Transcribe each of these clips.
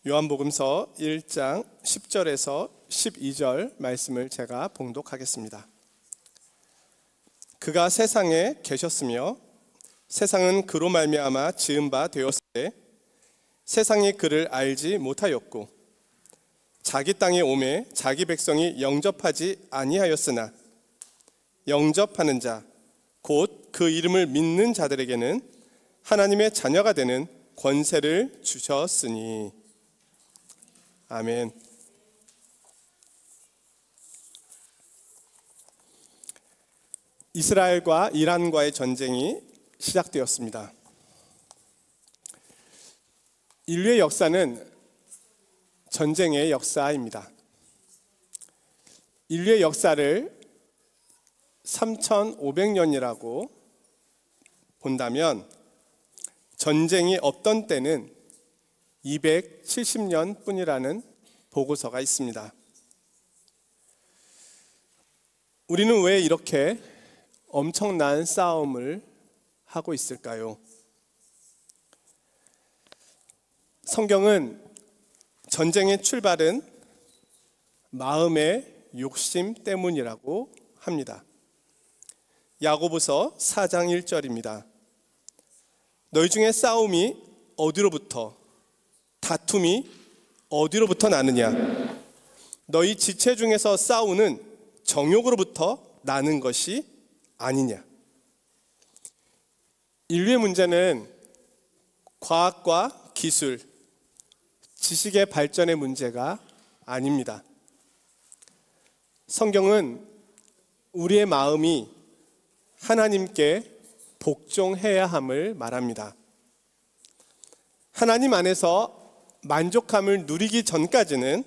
요한복음서 1장 10절에서 12절 말씀을 제가 봉독하겠습니다. 그가 세상에 계셨으며 세상은 그로 말미암아 지은 바 되었을 때 세상이 그를 알지 못하였고 자기 땅에 오매 자기 백성이 영접하지 아니하였으나 영접하는 자 곧 그 이름을 믿는 자들에게는 하나님의 자녀가 되는 권세를 주셨으니. 아멘. 이스라엘과 이란과의 전쟁이 시작되었습니다. 인류의 역사는 전쟁의 역사입니다. 인류의 역사를 3,500년이라고 본다면 전쟁이 없던 때는 270년 뿐이라는 보고서가 있습니다. 우리는 왜 이렇게 엄청난 싸움을 하고 있을까요? 성경은 전쟁의 출발은 마음의 욕심 때문이라고 합니다. 야고보서 4장 1절입니다. 너희 중에 싸움이 어디로부터, 다툼이 어디로부터 나느냐? 너희 지체 중에서 싸우는 정욕으로부터 나는 것이 아니냐? 인류의 문제는 과학과 기술, 지식의 발전의 문제가 아닙니다. 성경은 우리의 마음이 하나님께 복종해야 함을 말합니다. 하나님 안에서 만족함을 누리기 전까지는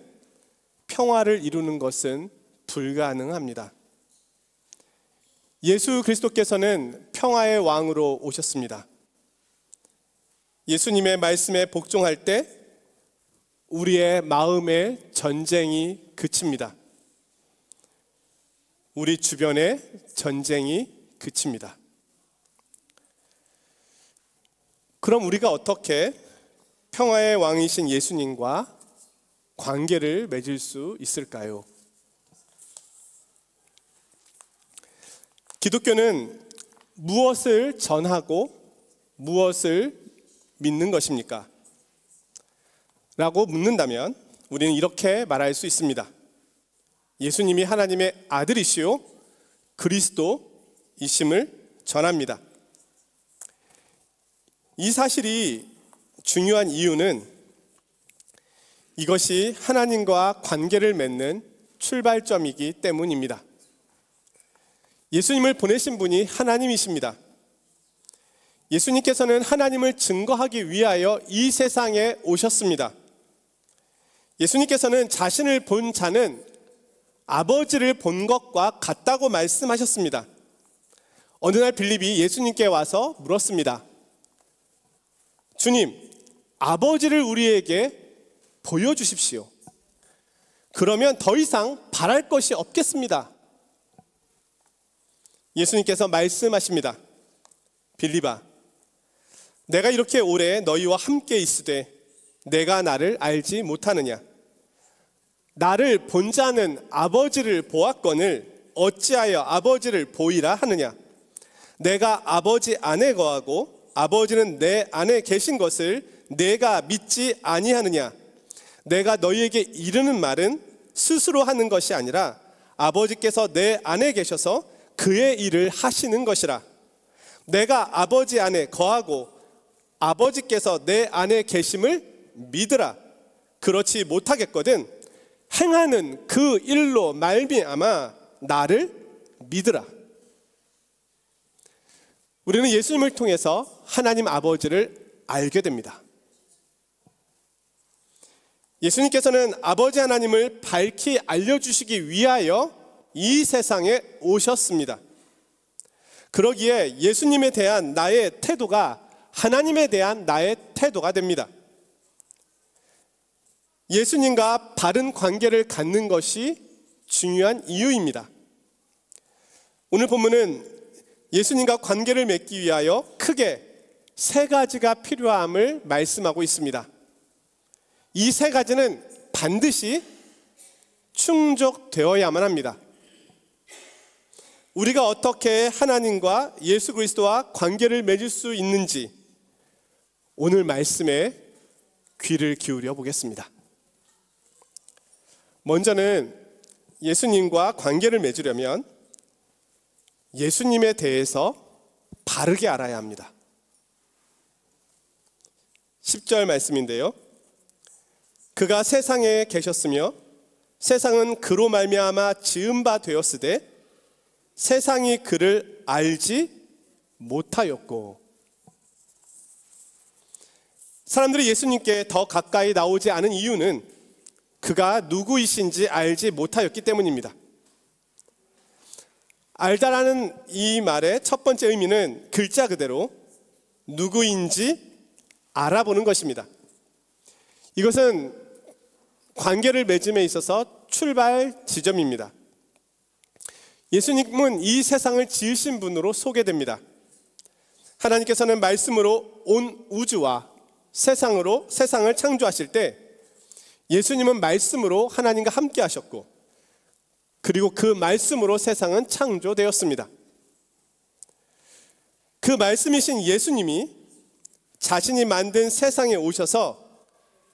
평화를 이루는 것은 불가능합니다. 예수 그리스도께서는 평화의 왕으로 오셨습니다. 예수님의 말씀에 복종할 때 우리의 마음의 전쟁이 그칩니다. 우리 주변의 전쟁이 그칩니다. 그럼 우리가 어떻게 평화의 왕이신 예수님과 관계를 맺을 수 있을까요? 기독교는 무엇을 전하고 무엇을 믿는 것입니까? 라고 묻는다면 우리는 이렇게 말할 수 있습니다. 예수님이 하나님의 아들이시요 그리스도이심을 전합니다. 이 사실이 중요한 이유는 이것이 하나님과 관계를 맺는 출발점이기 때문입니다. 예수님을 보내신 분이 하나님이십니다. 예수님께서는 하나님을 증거하기 위하여 이 세상에 오셨습니다. 예수님께서는 자신을 본 자는 아버지를 본 것과 같다고 말씀하셨습니다. 어느 날 빌립이 예수님께 와서 물었습니다. 주님, 아버지를 우리에게 보여주십시오. 그러면 더 이상 바랄 것이 없겠습니다. 예수님께서 말씀하십니다. 빌립아, 내가 이렇게 오래 너희와 함께 있으되 내가 나를 알지 못하느냐? 나를 본 자는 아버지를 보았거늘 어찌하여 아버지를 보이라 하느냐? 내가 아버지 안에 거하고 아버지는 내 안에 계신 것을 내가 믿지 아니하느냐? 내가 너희에게 이르는 말은 스스로 하는 것이 아니라 아버지께서 내 안에 계셔서 그의 일을 하시는 것이라. 내가 아버지 안에 거하고 아버지께서 내 안에 계심을 믿으라. 그렇지 못하겠거든 행하는 그 일로 말미암아 나를 믿으라. 우리는 예수님을 통해서 하나님 아버지를 알게 됩니다. 예수님께서는 아버지 하나님을 밝히 알려주시기 위하여 이 세상에 오셨습니다. 그러기에 예수님에 대한 나의 태도가 하나님에 대한 나의 태도가 됩니다. 예수님과 바른 관계를 갖는 것이 중요한 이유입니다. 오늘 본문은 예수님과 관계를 맺기 위하여 크게 세 가지가 필요함을 말씀하고 있습니다. 이 세 가지는 반드시 충족되어야만 합니다. 우리가 어떻게 하나님과 예수 그리스도와 관계를 맺을 수 있는지 오늘 말씀에 귀를 기울여 보겠습니다. 먼저는 예수님과 관계를 맺으려면 예수님에 대해서 바르게 알아야 합니다. 10절 말씀인데요. 그가 세상에 계셨으며 세상은 그로 말미암아 지은 바 되었으되 세상이 그를 알지 못하였고. 사람들이 예수님께 더 가까이 나오지 않은 이유는 그가 누구이신지 알지 못하였기 때문입니다. 알다라는 이 말의 첫 번째 의미는 글자 그대로 누구인지 알아보는 것입니다. 이것은 관계를 맺음에 있어서 출발 지점입니다. 예수님은 이 세상을 지으신 분으로 소개됩니다. 하나님께서는 말씀으로 온 우주와 세상을 창조하실 때 예수님은 말씀으로 하나님과 함께 하셨고, 그리고 그 말씀으로 세상은 창조되었습니다. 그 말씀이신 예수님이 자신이 만든 세상에 오셔서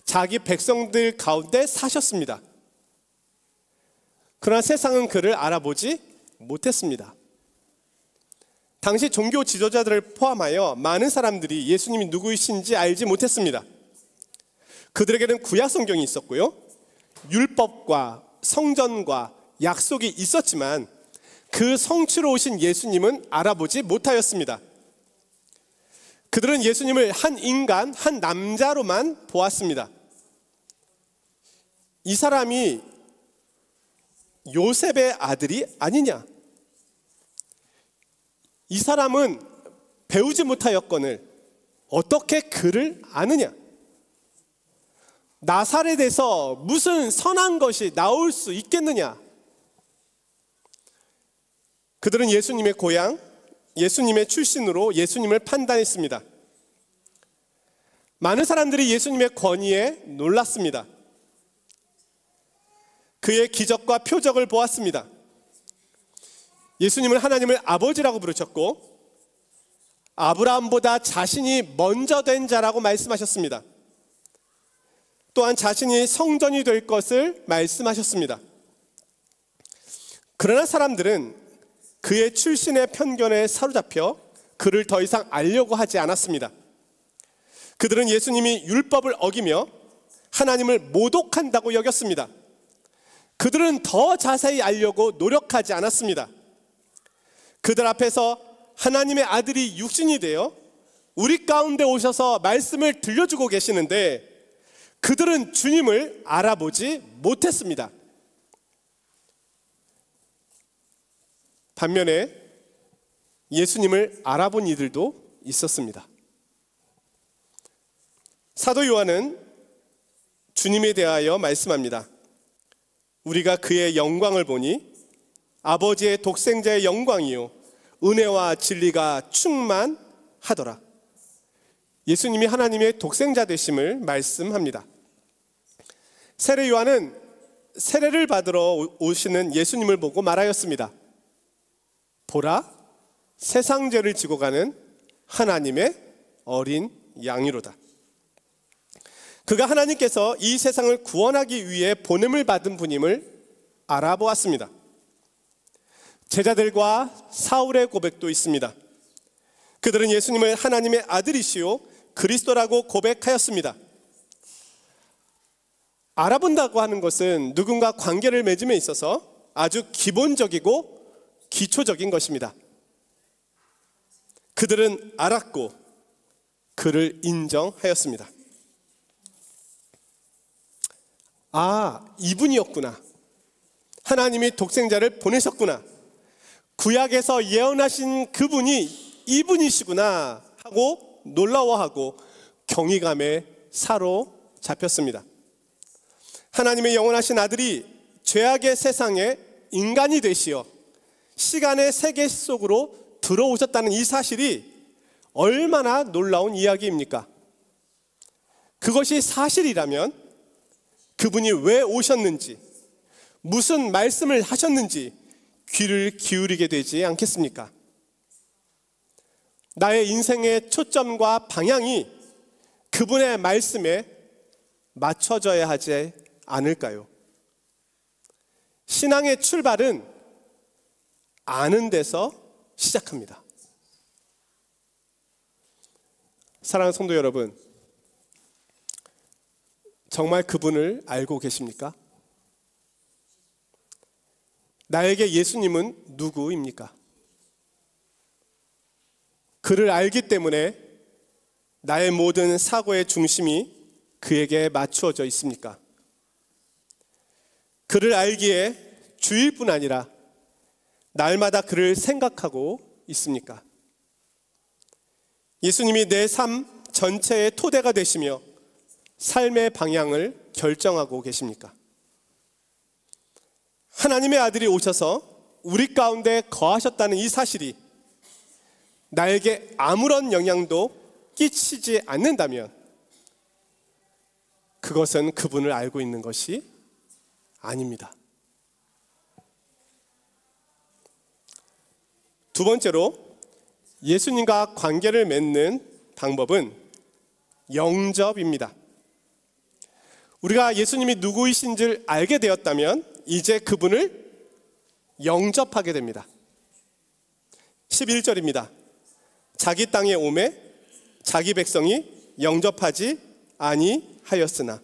자기 백성들 가운데 사셨습니다. 그러나 세상은 그를 알아보지 못했습니다. 당시 종교 지도자들을 포함하여 많은 사람들이 예수님이 누구이신지 알지 못했습니다. 그들에게는 구약 성경이 있었고요, 율법과 성전과 약속이 있었지만 그 성취로 오신 예수님은 알아보지 못하였습니다. 그들은 예수님을 한 인간, 한 남자로만 보았습니다. 이 사람이 요셉의 아들이 아니냐? 이 사람은 배우지 못하였거늘 어떻게 그를 아느냐? 나사렛에서 무슨 선한 것이 나올 수 있겠느냐? 그들은 예수님의 고향, 예수님의 출신으로 예수님을 판단했습니다. 많은 사람들이 예수님의 권위에 놀랐습니다. 그의 기적과 표적을 보았습니다. 예수님은 하나님을 아버지라고 부르셨고 아브라함보다 자신이 먼저 된 자라고 말씀하셨습니다. 또한 자신이 성전이 될 것을 말씀하셨습니다. 그러나 사람들은 그의 출신의 편견에 사로잡혀 그를 더 이상 알려고 하지 않았습니다. 그들은 예수님이 율법을 어기며 하나님을 모독한다고 여겼습니다. 그들은 더 자세히 알려고 노력하지 않았습니다. 그들 앞에서 하나님의 아들이 육신이 되어 우리 가운데 오셔서 말씀을 들려주고 계시는데 그들은 주님을 알아보지 못했습니다. 반면에 예수님을 알아본 이들도 있었습니다. 사도 요한은 주님에 대하여 말씀합니다. 우리가 그의 영광을 보니 아버지의 독생자의 영광이요 은혜와 진리가 충만하더라. 예수님이 하나님의 독생자 되심을 말씀합니다. 세례 요한은 세례를 받으러 오시는 예수님을 보고 말하였습니다. 보라, 세상 죄를 지고 가는 하나님의 어린 양이로다. 그가 하나님께서 이 세상을 구원하기 위해 보냄을 받은 분임을 알아보았습니다. 제자들과 사울의 고백도 있습니다. 그들은 예수님을 하나님의 아들이시오 그리스도라고 고백하였습니다. 알아본다고 하는 것은 누군가 관계를 맺음에 있어서 아주 기본적이고 기초적인 것입니다. 그들은 알았고 그를 인정하였습니다. 아, 이분이었구나. 하나님이 독생자를 보내셨구나. 구약에서 예언하신 그분이 이분이시구나 하고 놀라워하고 경이감에 사로잡혔습니다. 하나님의 영원하신 아들이 죄악의 세상에 인간이 되시어 시간의 세계 속으로 들어오셨다는 이 사실이 얼마나 놀라운 이야기입니까? 그것이 사실이라면 그분이 왜 오셨는지, 무슨 말씀을 하셨는지 귀를 기울이게 되지 않겠습니까? 나의 인생의 초점과 방향이 그분의 말씀에 맞춰져야 하지 않을까요? 신앙의 출발은 아는 데서 시작합니다. 사랑하는 성도 여러분, 정말 그분을 알고 계십니까? 나에게 예수님은 누구입니까? 그를 알기 때문에 나의 모든 사고의 중심이 그에게 맞추어져 있습니까? 그를 알기에 주일 뿐 아니라 날마다 그를 생각하고 있습니까? 예수님이 내 삶 전체의 토대가 되시며 삶의 방향을 결정하고 계십니까? 하나님의 아들이 오셔서 우리 가운데 거하셨다는 이 사실이 나에게 아무런 영향도 끼치지 않는다면 그것은 그분을 알고 있는 것이 아닙니다. 두 번째로 예수님과 관계를 맺는 방법은 영접입니다. 우리가 예수님이 누구이신지를 알게 되었다면 이제 그분을 영접하게 됩니다. 11절입니다. 자기 땅에 오매 자기 백성이 영접하지 아니하였으나.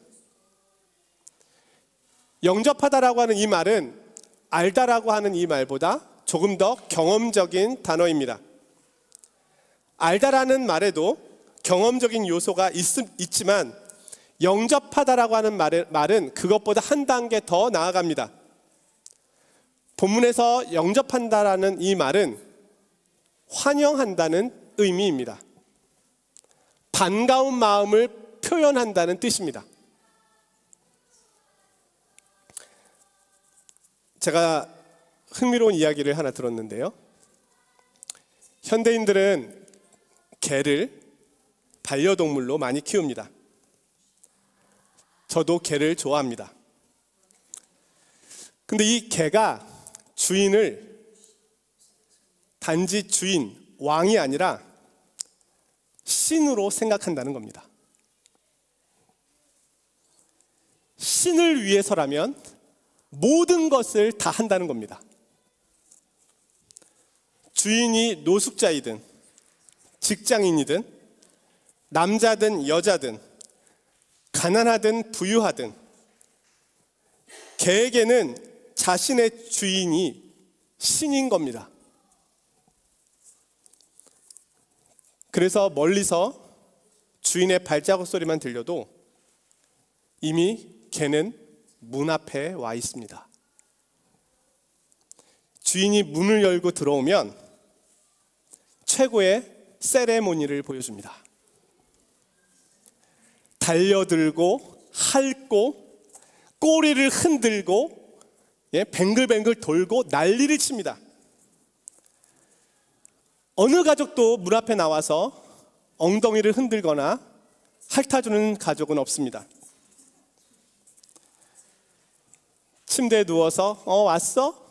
영접하다라고 하는 이 말은 알다라고 하는 이 말보다 조금 더 경험적인 단어입니다. 알다라는 말에도 경험적인 요소가 있지만 영접하다라고 하는 말은 그것보다 한 단계 더 나아갑니다. 본문에서 영접한다라는 이 말은 환영한다는 의미입니다. 반가운 마음을 표현한다는 뜻입니다. 제가 흥미로운 이야기를 하나 들었는데요. 현대인들은 개를 반려동물로 많이 키웁니다. 저도 개를 좋아합니다. 근데 이 개가 주인을 단지 주인, 왕이 아니라 신으로 생각한다는 겁니다. 신을 위해서라면 모든 것을 다 한다는 겁니다. 주인이 노숙자이든 직장인이든 남자든 여자든 가난하든 부유하든 개에게는 자신의 주인이 신인 겁니다. 그래서 멀리서 주인의 발자국 소리만 들려도 이미 개는 문 앞에 와 있습니다. 주인이 문을 열고 들어오면 최고의 세레모니를 보여줍니다. 달려들고 핥고 꼬리를 흔들고 뱅글뱅글 돌고 난리를 칩니다. 어느 가족도 문 앞에 나와서 엉덩이를 흔들거나 핥아주는 가족은 없습니다. 침대에 누워서 왔어?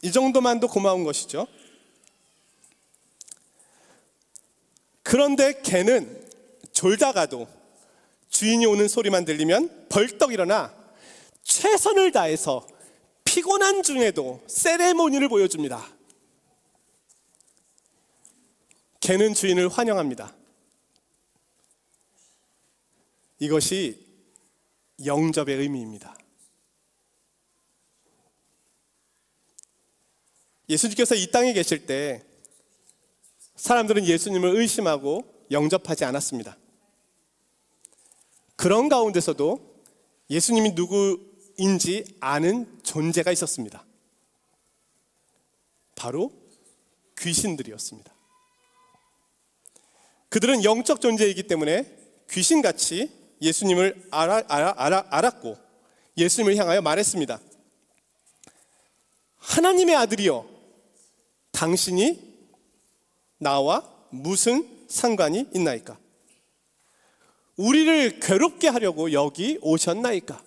이 정도만도 고마운 것이죠. 그런데 개는 졸다가도 주인이 오는 소리만 들리면 벌떡 일어나 최선을 다해서 피곤한 중에도 세레모니를 보여줍니다. 개는 주인을 환영합니다. 이것이 영접의 의미입니다. 예수님께서 이 땅에 계실 때 사람들은 예수님을 의심하고 영접하지 않았습니다. 그런 가운데서도 예수님이 누구인지 아는 존재가 있었습니다. 바로 귀신들이었습니다. 그들은 영적 존재이기 때문에 귀신같이 예수님을 알았고 예수님을 향하여 말했습니다. 하나님의 아들이여, 당신이 나와 무슨 상관이 있나이까? 우리를 괴롭게 하려고 여기 오셨나이까?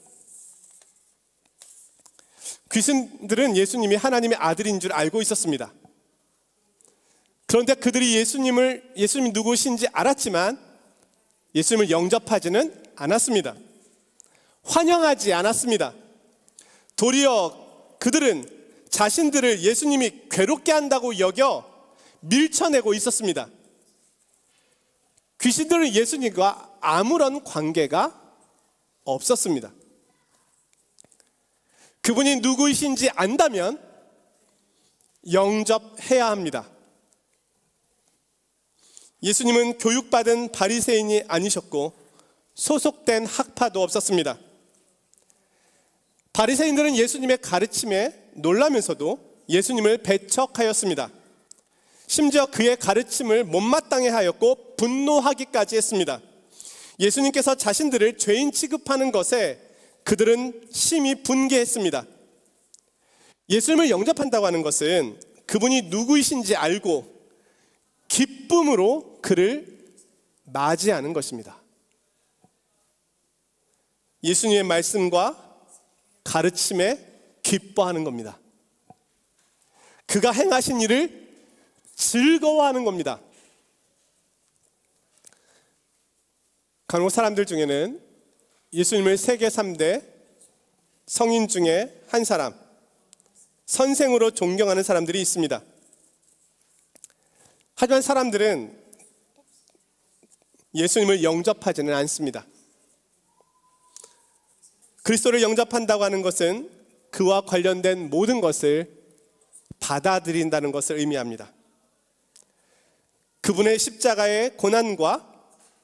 귀신들은 예수님이 하나님의 아들인 줄 알고 있었습니다. 그런데 그들이 예수님이 누구신지 알았지만 예수님을 영접하지는 않았습니다. 환영하지 않았습니다. 도리어 그들은 자신들을 예수님이 괴롭게 한다고 여겨 밀쳐내고 있었습니다. 귀신들은 예수님과 아무런 관계가 없었습니다. 그분이 누구이신지 안다면 영접해야 합니다. 예수님은 교육받은 바리새인이 아니셨고 소속된 학파도 없었습니다. 바리새인들은 예수님의 가르침에 놀라면서도 예수님을 배척하였습니다. 심지어 그의 가르침을 못마땅해 하였고 분노하기까지 했습니다. 예수님께서 자신들을 죄인 취급하는 것에 그들은 심히 분개했습니다. 예수님을 영접한다고 하는 것은 그분이 누구이신지 알고 기쁨으로 그를 맞이하는 것입니다. 예수님의 말씀과 가르침에 기뻐하는 겁니다. 그가 행하신 일을 즐거워하는 겁니다. 간혹 사람들 중에는 예수님을 세계 3대 성인 중에 한 사람, 선생으로 존경하는 사람들이 있습니다. 하지만 사람들은 예수님을 영접하지는 않습니다. 그리스도를 영접한다고 하는 것은 그와 관련된 모든 것을 받아들인다는 것을 의미합니다. 그분의 십자가의 고난과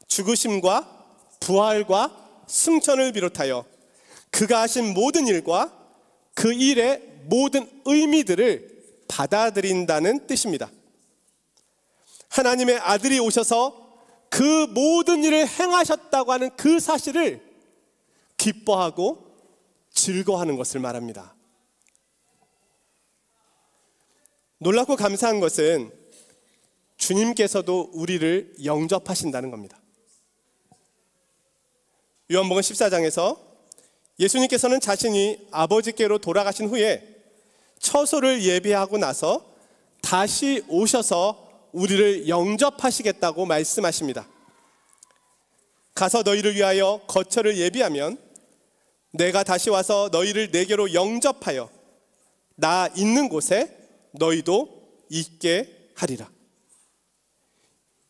죽으심과 부활과 승천을 비롯하여 그가 하신 모든 일과 그 일의 모든 의미들을 받아들인다는 뜻입니다. 하나님의 아들이 오셔서 그 모든 일을 행하셨다고 하는 그 사실을 기뻐하고 즐거워하는 것을 말합니다. 놀랍고 감사한 것은 주님께서도 우리를 영접하신다는 겁니다. 요한복음 14장에서 예수님께서는 자신이 아버지께로 돌아가신 후에 처소를 예비하고 나서 다시 오셔서 우리를 영접하시겠다고 말씀하십니다. 가서 너희를 위하여 거처를 예비하면 내가 다시 와서 너희를 내게로 영접하여 나 있는 곳에 너희도 있게 하리라.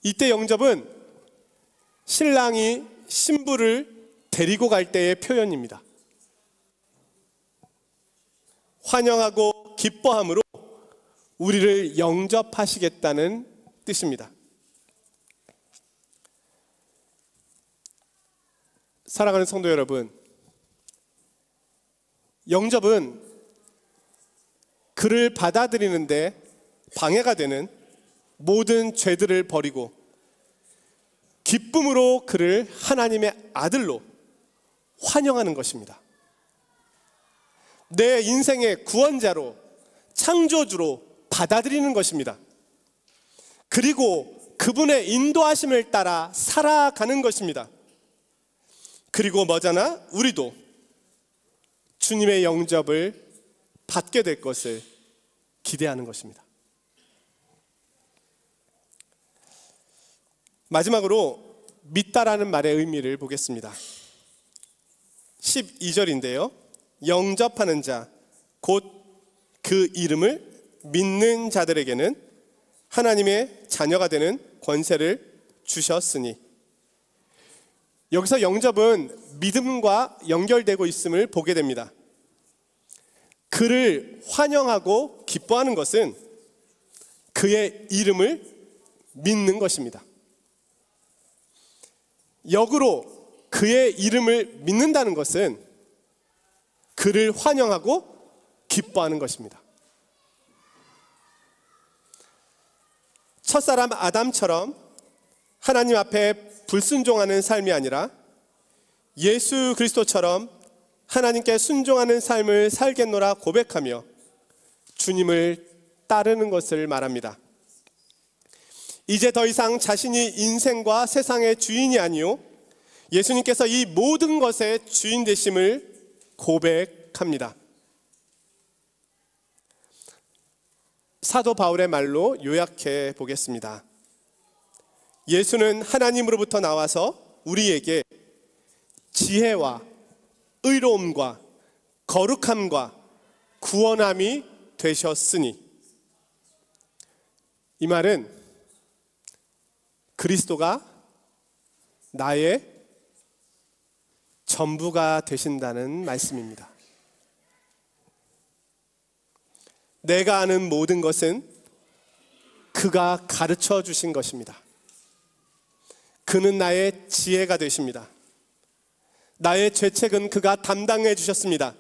이때 영접은 신랑이 신부를 데리고 갈 때의 표현입니다. 환영하고 기뻐함으로 우리를 영접하시겠다는 뜻입니다. 사랑하는 성도 여러분, 영접은 그를 받아들이는데 방해가 되는 모든 죄들을 버리고 기쁨으로 그를 하나님의 아들로 환영하는 것입니다. 내 인생의 구원자로, 창조주로 받아들이는 것입니다. 그리고 그분의 인도하심을 따라 살아가는 것입니다. 그리고 머지않아 우리도 주님의 영접을 받게 될 것을 기대하는 것입니다. 마지막으로 믿다라는 말의 의미를 보겠습니다. 12절인데요. 영접하는 자, 곧 그 이름을 믿는 자들에게는 하나님의 자녀가 되는 권세를 주셨으니. 여기서 영접은 믿음과 연결되고 있음을 보게 됩니다. 그를 환영하고 기뻐하는 것은 그의 이름을 믿는 것입니다. 역으로 그의 이름을 믿는다는 것은 그를 환영하고 기뻐하는 것입니다. 첫사람 아담처럼 하나님 앞에 불순종하는 삶이 아니라 예수 그리스도처럼 하나님께 순종하는 삶을 살겠노라 고백하며 주님을 따르는 것을 말합니다. 이제 더 이상 자신이 인생과 세상의 주인이 아니요 예수님께서 이 모든 것의 주인 되심을 고백합니다. 사도 바울의 말로 요약해 보겠습니다. 예수는 하나님으로부터 나와서 우리에게 지혜와 의로움과 거룩함과 구원함이 되셨으니, 이 말은 그리스도가 나의 전부가 되신다는 말씀입니다. 내가 아는 모든 것은 그가 가르쳐 주신 것입니다. 그는 나의 지혜가 되십니다. 나의 죄책은 그가 담당해 주셨습니다.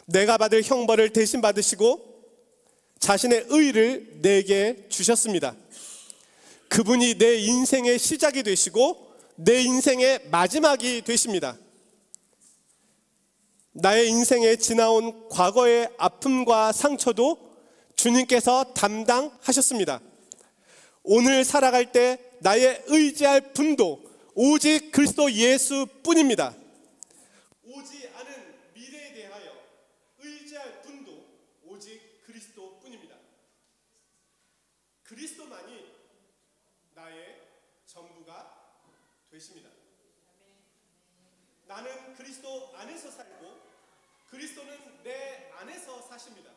내가 받을 형벌을 대신 받으시고 자신의 의를 내게 주셨습니다. 그분이 내 인생의 시작이 되시고 내 인생의 마지막이 되십니다. 나의 인생에 지나온 과거의 아픔과 상처도 주님께서 담당하셨습니다. 오늘 살아갈 때 나의 의지할 분도 오직 그리스도 예수뿐입니다. 오지 않은 미래에 대하여 의지할 분도 오직 그리스도뿐입니다. 그리스도만이 나의 전부가 되십니다. 나는 그리스도 안에서 살고 그리스도는 내 안에서 사십니다.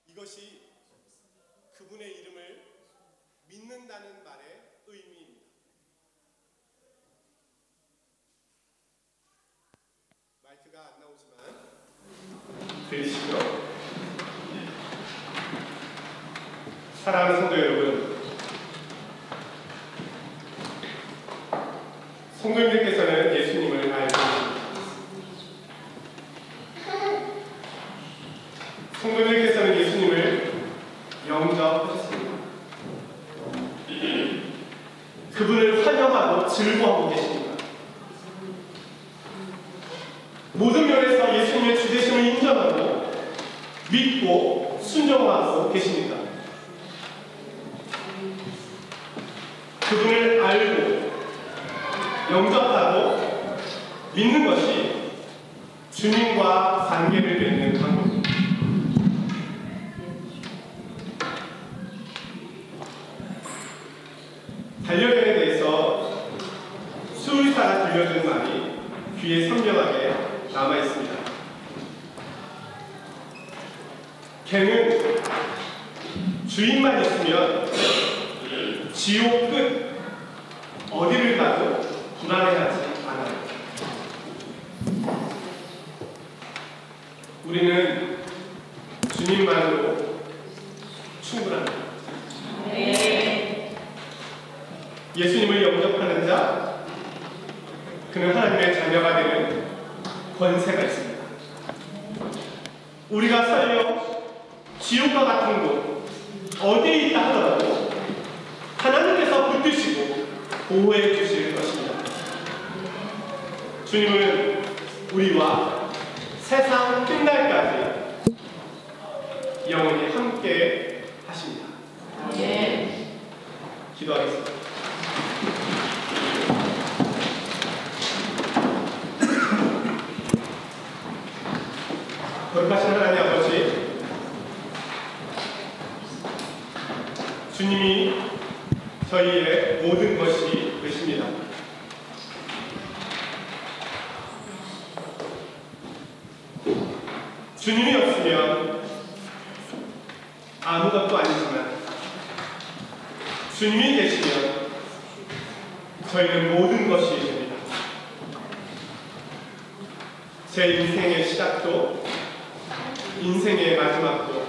이것이 그분의 이름을 믿는다는 말의 의미입니다. 마이크가 안 나오지만 들리시죠? 사랑하는 성도 여러분, 성도님들께서는 예수님을 알고 계십니다. 성도님들께서는 예수님을 영접하셨습니다. 그분을 환영하고 즐거워하고 계십니다. 모든 면에서 예수님의 주되심을 인정하고 믿고 순종하고 계십니다. 그분을 알고 영접하고 믿는 것이 주님과 관계를 맺는 방법입니다. 반려견에 대해서 수의사가 들려준 말이 귀에 선명하게 남아있습니다. 개는 주인만 있으면 지옥 끝 어디를 가도 불안해하지 않아요. 우리는 주님만으로 충분합니다. 예수님을 영접하는 자, 그는 하나님의 자녀가 되는 권세가 있습니다. 우리가 살려 지옥과 같은 곳 어디에 있다 하더라도 하나님께서 붙드시고 보호해 주실 것입니다. 주님은 우리와 세상 끝날까지 영원히 함께 하십니다. 기도하겠습니다. 거룩하신 하나님 아버지, 주님이 저희의 모든 것이 되십니다. 주님이 없으면 아무것도 아니지만 주님이 계시면 저희는 모든 것이 됩니다. 제 인생의 시작도 인생의 마지막도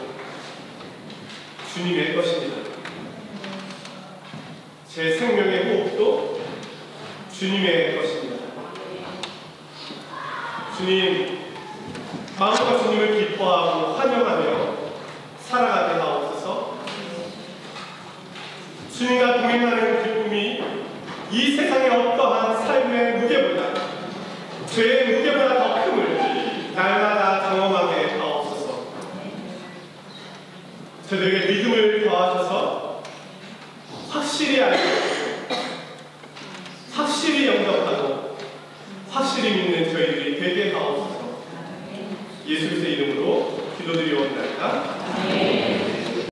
주님의 것입니다. 제 생명의 호흡도 주님의 것입니다. 주님, 마음과 주님을 기뻐하고 환영하며 살아가게 하옵소서. 주님과 동행하는 기쁨이 이 세상의 어떠한 삶의 무게보다, 죄의 무게보다 더 큼을 날마다 경험하게 하옵소서. 저들에게 믿음을 더하셔서 확실히 알고, 확실히 영접하고, 확실히 믿는 저희들이 되게 하옵소서. 예수 그리스도의 이름으로 기도드리옵나이다.